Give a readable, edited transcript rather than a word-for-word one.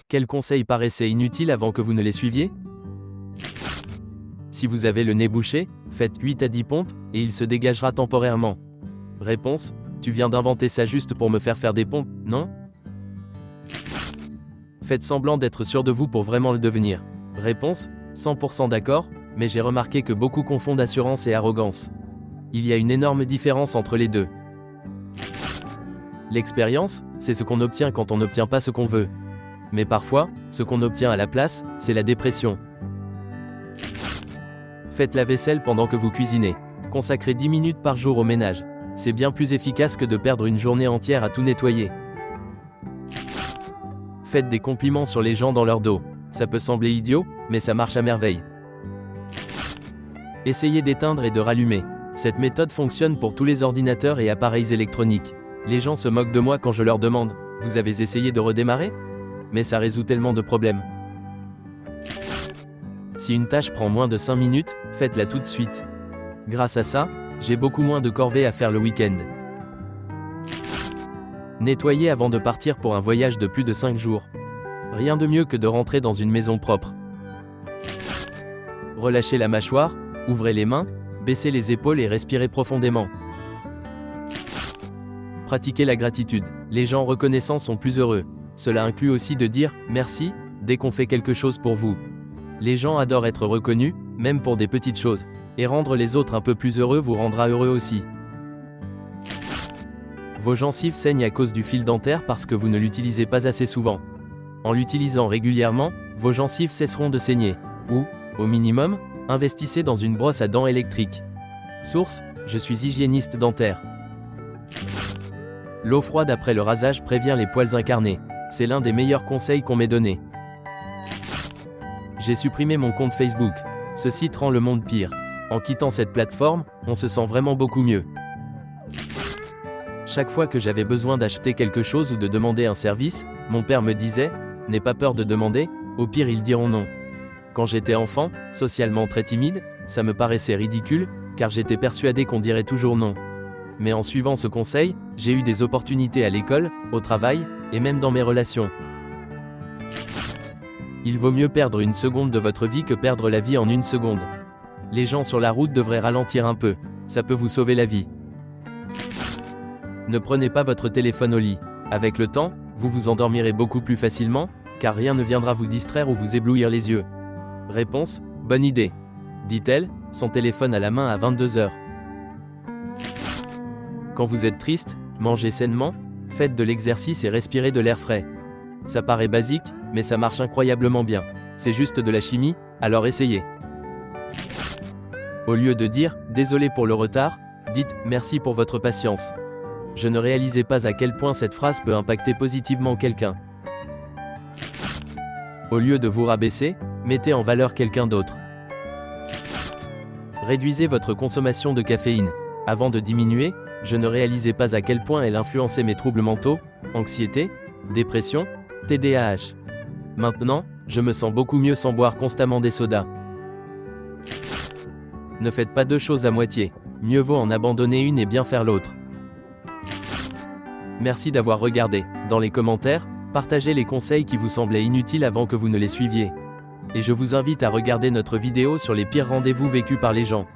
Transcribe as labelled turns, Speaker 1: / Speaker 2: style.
Speaker 1: Quels conseils paraissaient inutiles avant que vous ne les suiviez? Si vous avez le nez bouché, faites 8 à 10 pompes, et il se dégagera temporairement. Réponse: tu viens d'inventer ça juste pour me faire des pompes, non? Faites semblant d'être sûr de vous pour vraiment le devenir. Réponse: 100% d'accord, mais j'ai remarqué que beaucoup confondent assurance et arrogance. Il y a une énorme différence entre les deux. L'expérience, c'est ce qu'on obtient quand on n'obtient pas ce qu'on veut. Mais parfois, ce qu'on obtient à la place, c'est la dépression. Faites la vaisselle pendant que vous cuisinez. Consacrez 10 minutes par jour au ménage. C'est bien plus efficace que de perdre une journée entière à tout nettoyer. Faites des compliments sur les gens dans leur dos. Ça peut sembler idiot, mais ça marche à merveille. Essayez d'éteindre et de rallumer. Cette méthode fonctionne pour tous les ordinateurs et appareils électroniques. Les gens se moquent de moi quand je leur demande « Vous avez essayé de redémarrer ?» Mais ça résout tellement de problèmes. Si une tâche prend moins de 5 minutes, faites-la tout de suite. Grâce à ça, j'ai beaucoup moins de corvées à faire le week-end. Nettoyez avant de partir pour un voyage de plus de 5 jours. Rien de mieux que de rentrer dans une maison propre. Relâchez la mâchoire, ouvrez les mains, baissez les épaules et respirez profondément. Pratiquez la gratitude. Les gens reconnaissants sont plus heureux. Cela inclut aussi de dire « merci » dès qu'on fait quelque chose pour vous. Les gens adorent être reconnus, même pour des petites choses. Et rendre les autres un peu plus heureux vous rendra heureux aussi. Vos gencives saignent à cause du fil dentaire parce que vous ne l'utilisez pas assez souvent. En l'utilisant régulièrement, vos gencives cesseront de saigner. Ou, au minimum, investissez dans une brosse à dents électrique. Source: je suis hygiéniste dentaire. L'eau froide après le rasage prévient les poils incarnés. C'est l'un des meilleurs conseils qu'on m'ait donné. J'ai supprimé mon compte Facebook. Ce site rend le monde pire. En quittant cette plateforme, on se sent vraiment beaucoup mieux. Chaque fois que j'avais besoin d'acheter quelque chose ou de demander un service, mon père me disait « N'aie pas peur de demander, au pire ils diront non ». Quand j'étais enfant, socialement très timide, ça me paraissait ridicule, car j'étais persuadé qu'on dirait toujours non. Mais en suivant ce conseil, j'ai eu des opportunités à l'école, au travail, et même dans mes relations. Il vaut mieux perdre une seconde de votre vie que perdre la vie en une seconde. Les gens sur la route devraient ralentir un peu, ça peut vous sauver la vie. Ne prenez pas votre téléphone au lit. Avec le temps, vous vous endormirez beaucoup plus facilement, car rien ne viendra vous distraire ou vous éblouir les yeux. Réponse: bonne idée. Dit-elle, son téléphone à la main à 22 h. Quand vous êtes triste, mangez sainement, faites de l'exercice et respirez de l'air frais. Ça paraît basique, mais ça marche incroyablement bien. C'est juste de la chimie, alors essayez. Au lieu de dire « désolé pour le retard », dites « merci pour votre patience ». Je ne réalisais pas à quel point cette phrase peut impacter positivement quelqu'un. Au lieu de vous rabaisser, mettez en valeur quelqu'un d'autre. Réduisez votre consommation de caféine. Avant de diminuer, je ne réalisais pas à quel point elle influençait mes troubles mentaux, anxiété, dépression, TDAH. Maintenant, je me sens beaucoup mieux sans boire constamment des sodas. Ne faites pas deux choses à moitié. Mieux vaut en abandonner une et bien faire l'autre. Merci d'avoir regardé. Dans les commentaires, partagez les conseils qui vous semblaient inutiles avant que vous ne les suiviez. Et je vous invite à regarder notre vidéo sur les pires rendez-vous vécus par les gens.